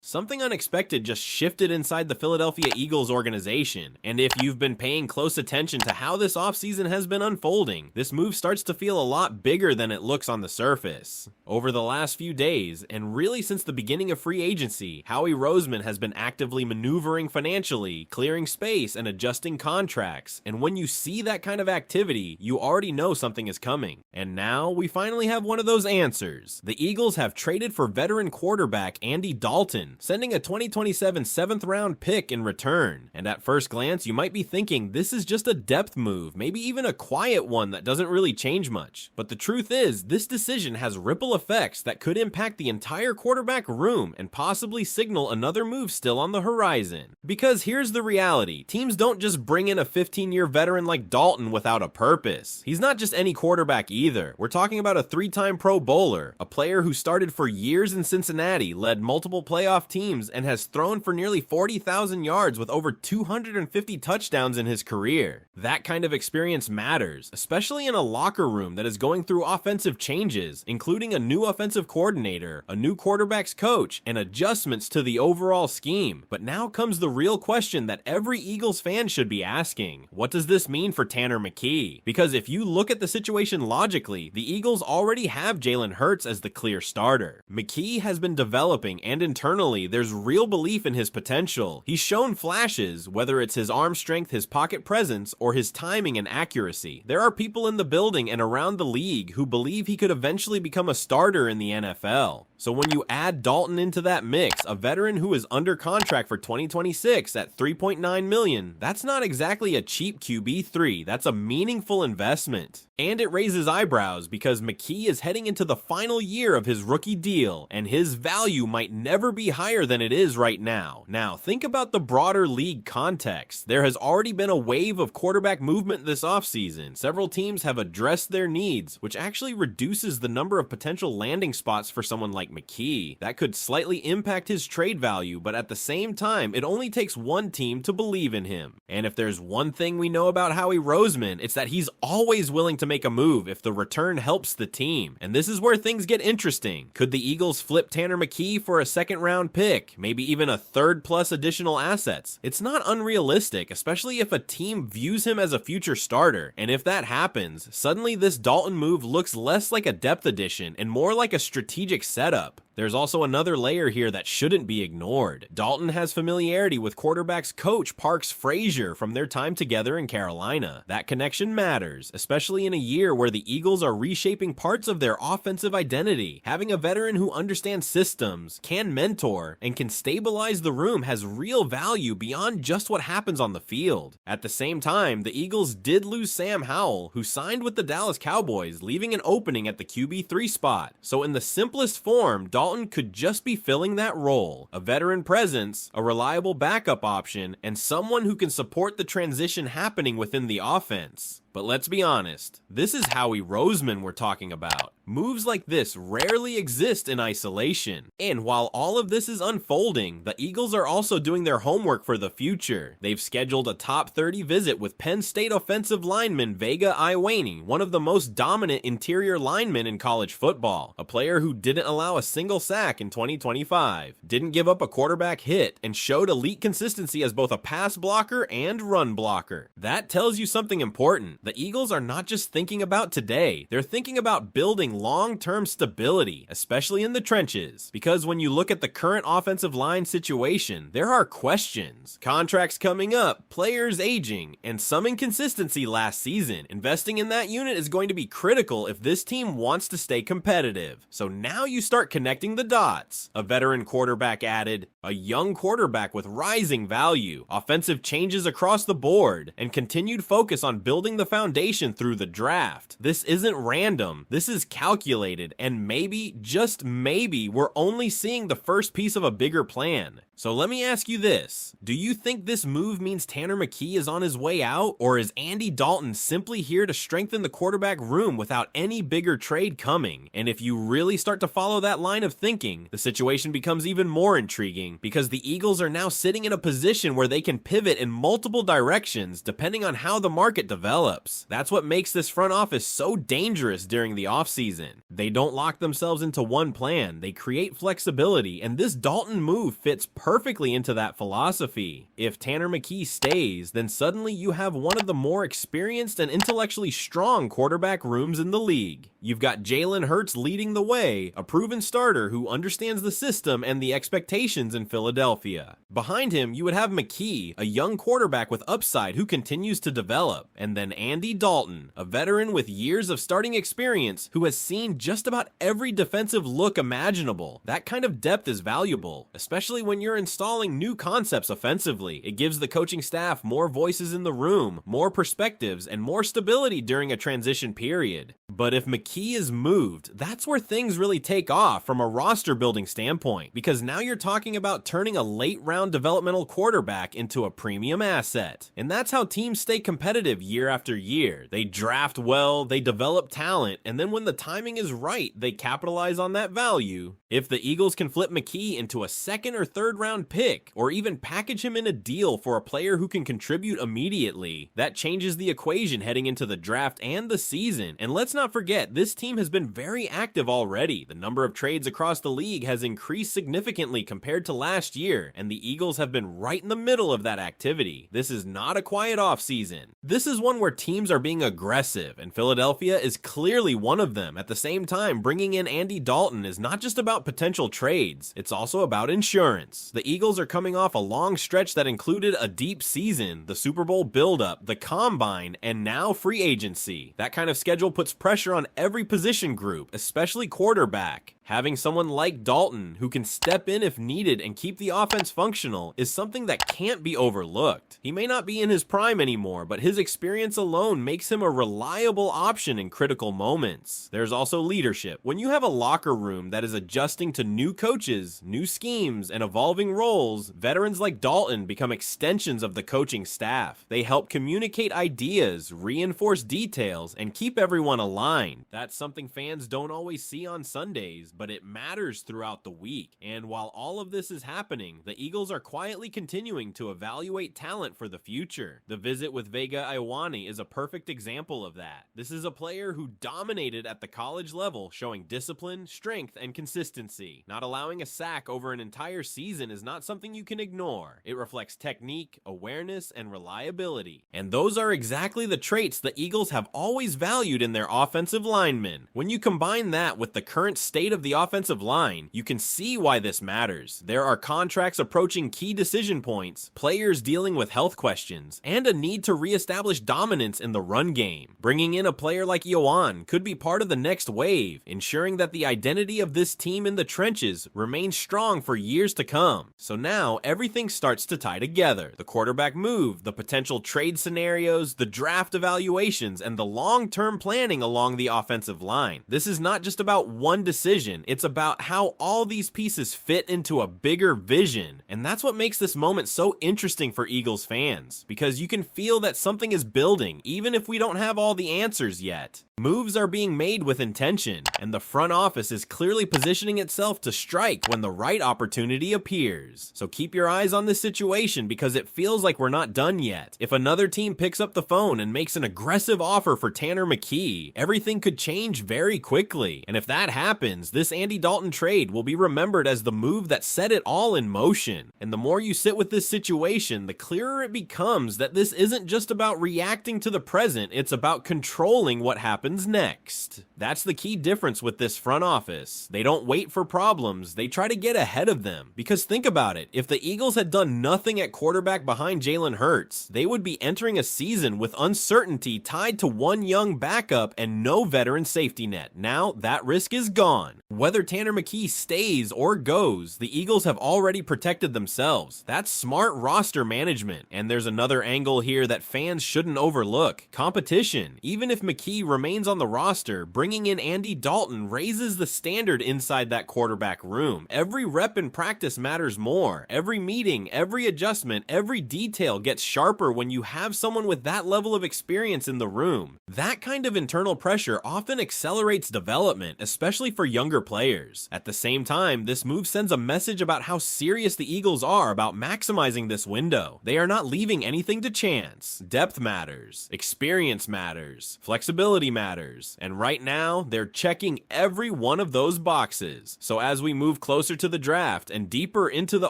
Something unexpected just shifted inside the Philadelphia Eagles organization, and if you've been paying close attention to how this offseason has been unfolding, this move starts to feel a lot bigger than it looks on the surface. Over the last few days, and really since the beginning of free agency, Howie Roseman has been actively maneuvering financially, clearing space, and adjusting contracts, and when you see that kind of activity, you already know something is coming. And now, we finally have one of those answers. The Eagles have traded for veteran quarterback Andy Dalton, sending a 2027 7th round pick in return. And at first glance, you might be thinking this is just a depth move, maybe even a quiet one that doesn't really change much. But the truth is, this decision has ripple effects that could impact the entire quarterback room and possibly signal another move still on the horizon. Because here's the reality, teams don't just bring in a 15-year veteran like Dalton without a purpose. He's not just any quarterback either. We're talking about a 3-time Pro Bowler, a player who started for years in Cincinnati, led multiple playoff teams, and has thrown for nearly 40,000 yards with over 250 touchdowns in his career. That kind of experience matters, especially in a locker room that is going through offensive changes, including a new offensive coordinator, a new quarterback's coach, and adjustments to the overall scheme. But now comes the real question that every Eagles fan should be asking. What does this mean for Tanner McKee? Because if you look at the situation logically, the Eagles already have Jalen Hurts as the clear starter. McKee has been developing, and internally, there's real belief in his potential. He's shown flashes, whether it's his arm strength, his pocket presence, or his timing and accuracy. There are people in the building and around the league who believe he could eventually become a starter in the NFL. So when you add Dalton into that mix, a veteran who is under contract for 2026 at $3.9 million, that's not exactly a cheap QB3, that's a meaningful investment. And it raises eyebrows because McKee is heading into the final year of his rookie deal, and his value might never be higher than it is right now. Now, think about the broader league context. There has already been a wave of quarterback movement this offseason. Several teams have addressed their needs, which actually reduces the number of potential landing spots for someone like McKee. That could slightly impact his trade value, but at the same time, it only takes one team to believe in him. And if there's one thing we know about Howie Roseman, it's that he's always willing to make a move if the return helps the team. And this is where things get interesting. Could the Eagles flip Tanner McKee for a 2nd round pick? Maybe even a 3rd plus additional assets? It's not unrealistic, especially if a team views him as a future starter. And if that happens, suddenly this Dalton move looks less like a depth addition and more like a strategic setup. There's also another layer here that shouldn't be ignored. Dalton has familiarity with quarterbacks coach Parks Frazier from their time together in Carolina. That connection matters, especially in a year where the Eagles are reshaping parts of their offensive identity. Having a veteran who understands systems, can mentor, and can stabilize the room has real value beyond just what happens on the field. At the same time, the Eagles did lose Sam Howell, who signed with the Dallas Cowboys, leaving an opening at the QB3 spot. So in the simplest form, Dalton could just be filling that role, a veteran presence, a reliable backup option, and someone who can support the transition happening within the offense. But let's be honest, this is Howie Roseman we're talking about. Moves like this rarely exist in isolation. And while all of this is unfolding, the Eagles are also doing their homework for the future. They've scheduled a top 30 visit with Penn State offensive lineman Vega Ioane, one of the most dominant interior linemen in college football, a player who didn't allow a single sack in 2025, didn't give up a quarterback hit, and showed elite consistency as both a pass blocker and run blocker. That tells you something important. The Eagles are not just thinking about today, they're thinking about building long-term stability, especially in the trenches. Because when you look at the current offensive line situation, there are questions. Contracts coming up, players aging, and some inconsistency last season. Investing in that unit is going to be critical if this team wants to stay competitive. So now you start connecting the dots. A veteran quarterback added, a young quarterback with rising value, offensive changes across the board, and continued focus on building the foundation through the draft. This isn't random, this is calculated, and maybe, just maybe, we're only seeing the first piece of a bigger plan. So let me ask you this, do you think this move means Tanner McKee is on his way out, or is Andy Dalton simply here to strengthen the quarterback room without any bigger trade coming? And if you really start to follow that line of thinking, the situation becomes even more intriguing, because the Eagles are now sitting in a position where they can pivot in multiple directions depending on how the market develops. backups. That's what makes this front office so dangerous during the offseason. They don't lock themselves into one plan, they create flexibility, and this Dalton move fits perfectly into that philosophy. If Tanner McKee stays, then suddenly you have one of the more experienced and intellectually strong quarterback rooms in the league. You've got Jalen Hurts leading the way, a proven starter who understands the system and the expectations in Philadelphia. Behind him, you would have McKee, a young quarterback with upside who continues to develop, and then Andy Dalton, a veteran with years of starting experience who has seen just about every defensive look imaginable. That kind of depth is valuable, especially when you're installing new concepts offensively. It gives the coaching staff more voices in the room, more perspectives, and more stability during a transition period. But if McKee is moved, that's where things really take off from a roster building standpoint, because now you're talking about turning a late round developmental quarterback into a premium asset. And that's how teams stay competitive year after year. They draft well, they develop talent, and then when the timing is right, they capitalize on that value. If the Eagles can flip McKee into a second or third round pick, or even package him in a deal for a player who can contribute immediately, that changes the equation heading into the draft and the season. And let's not forget, this team has been very active already. The number of trades across the league has increased significantly compared to last year, and the Eagles have been right in the middle of that activity. This is not a quiet offseason. This is one where teams are being aggressive, and Philadelphia is clearly one of them. At the same time, bringing in Andy Dalton is not just about potential trades, it's also about insurance. The Eagles are coming off a long stretch that included a deep season, the Super Bowl buildup, the combine, and now free agency. That kind of schedule puts pressure on every position group, especially quarterback. Having someone like Dalton who can step in if needed and keep the offense functional is something that can't be overlooked. He may not be in his prime anymore, but his experience alone makes him a reliable option in critical moments. There's also leadership. When you have a locker room that is adjusting to new coaches, new schemes, and evolving roles, veterans like Dalton become extensions of the coaching staff. They help communicate ideas, reinforce details, and keep everyone aligned. That's something fans don't always see on Sundays, but it matters throughout the week. And while all of this is happening, the Eagles are quietly continuing to evaluate talent for the future. The visit with Vega Iwani is a perfect example of that. This is a player who dominated at the college level, showing discipline, strength, and consistency. Not allowing a sack over an entire season is not something you can ignore. It reflects technique, awareness, and reliability. And those are exactly the traits the Eagles have always valued in their offensive linemen. When you combine that with the current state of the offensive line, you can see why this matters. There are contracts approaching key decision points, players dealing with health questions, and a need to reestablish dominance in the run game. Bringing in a player like Iwan could be part of the next wave, ensuring that the identity of this team in the trenches remains strong for years to come. So now everything starts to tie together. The quarterback move, the potential trade scenarios, the draft evaluations, and the long-term planning along the offensive line. This is not just about one decision, it's about how all these pieces fit into a bigger vision. And that's what makes this moment so interesting for Eagles fans, because you can feel that something is building, even if we don't have all the answers yet. Moves are being made with intention, and the front office is clearly positioning itself to strike when the right opportunity appears. So keep your eyes on this situation, because it feels like we're not done yet. If another team picks up the phone and makes an aggressive offer for Tanner McKee, everything could change very quickly. And if that happens, this Andy Dalton trade will be remembered as the move that set it all in motion. And the more you sit with this situation, the clearer it becomes that this isn't just about reacting to the present, it's about controlling what happens next. That's the key difference with this front office. They don't wait for problems, they try to get ahead of them. Because think about it, if the Eagles had done nothing at quarterback behind Jalen Hurts, they would be entering a season with uncertainty tied to one young backup and no veteran safety net. Now that risk is gone. Whether Tanner McKee stays or goes, the Eagles have already protected themselves. That's smart roster management. And there's another angle here that fans shouldn't overlook: competition. Even if McKee remains on the roster, bringing bringing in Andy Dalton raises the standard inside that quarterback room. Every rep in practice matters more. Every meeting, every adjustment, every detail gets sharper when you have someone with that level of experience in the room. That kind of internal pressure often accelerates development, especially for younger players. At the same time, this move sends a message about how serious the Eagles are about maximizing this window. They are not leaving anything to chance. Depth matters, experience matters, flexibility matters, and right now, they're checking every one of those boxes. So as we move closer to the draft and deeper into the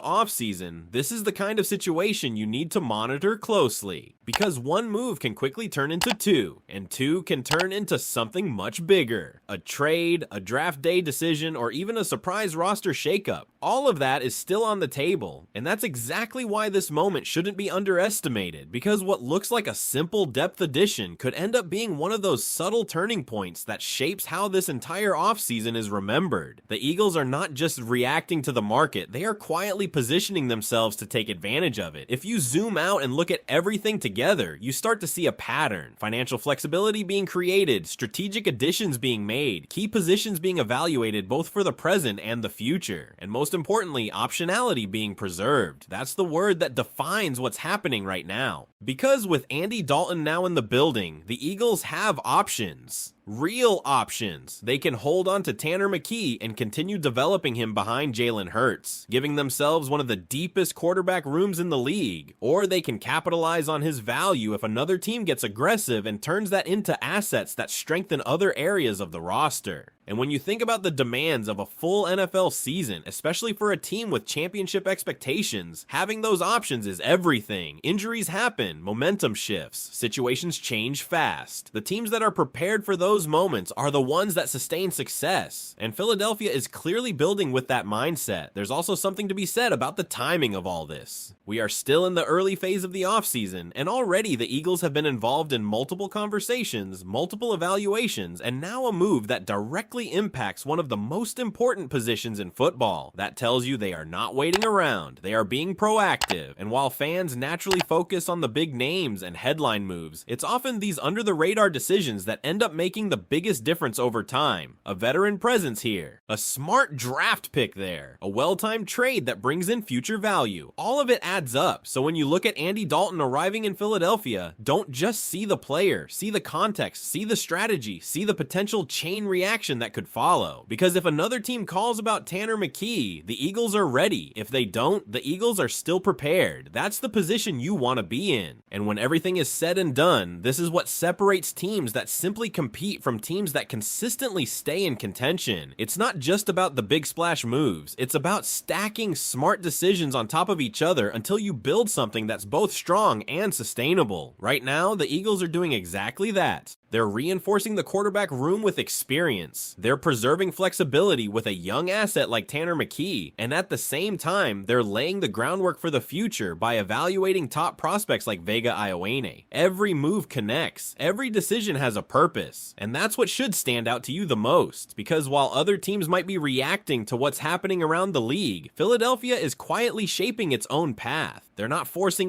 offseason, this is the kind of situation you need to monitor closely. Because one move can quickly turn into two, and two can turn into something much bigger. A trade, a draft day decision, or even a surprise roster shakeup. All of that is still on the table, and that's exactly why this moment shouldn't be underestimated, because what looks like a simple depth addition could end up being one of those subtle turning points that shapes how this entire offseason is remembered. The Eagles are not just reacting to the market, they are quietly positioning themselves to take advantage of it. If you zoom out and look at everything together, you start to see a pattern. Financial flexibility being created, strategic additions being made, key positions being evaluated both for the present and the future, and most importantly, optionality being preserved. That's the word that defines what's happening right now. Because with Andy Dalton now in the building, the Eagles have options. Real options. They can hold on to Tanner McKee and continue developing him behind Jalen Hurts, giving themselves one of the deepest quarterback rooms in the league. Or they can capitalize on his value if another team gets aggressive and turns that into assets that strengthen other areas of the roster. And when you think about the demands of a full NFL season, especially for a team with championship expectations, having those options is everything. Injuries happen, momentum shifts, situations change fast. The teams that are prepared for those moments are the ones that sustain success. And Philadelphia is clearly building with that mindset. There's also something to be said about the timing of all this. We are still in the early phase of the offseason, and already the Eagles have been involved in multiple conversations, multiple evaluations, and now a move that directly impacts one of the most important positions in football. That tells you they are not waiting around. They are being proactive. And while fans naturally focus on the big names and headline moves, it's often these under-the-radar decisions that end up making the biggest difference over time. A veteran presence here, a smart draft pick there, a well-timed trade that brings in future value. All of it adds up. So when you look at Andy Dalton arriving in Philadelphia, don't just see the player, see the context, see the strategy, see the potential chain reaction that could follow. Because if another team calls about Tanner McKee, the Eagles are ready. If they don't, the Eagles are still prepared. That's the position you want to be in. And when everything is said and done, this is what separates teams that simply compete from teams that consistently stay in contention. It's not just about the big splash moves. It's about stacking smart decisions on top of each other until you build something that's both strong and sustainable. Right now, the Eagles are doing exactly that. They're reinforcing the quarterback room with experience. They're preserving flexibility with a young asset like Tanner McKee. And at the same time, they're laying the groundwork for the future by evaluating top prospects like Vega Ioane. Every move connects. Every decision has a purpose. And that's what should stand out to you the most. Because while other teams might be reacting to what's happening around the league, Philadelphia is quietly shaping its own path. They're not forcing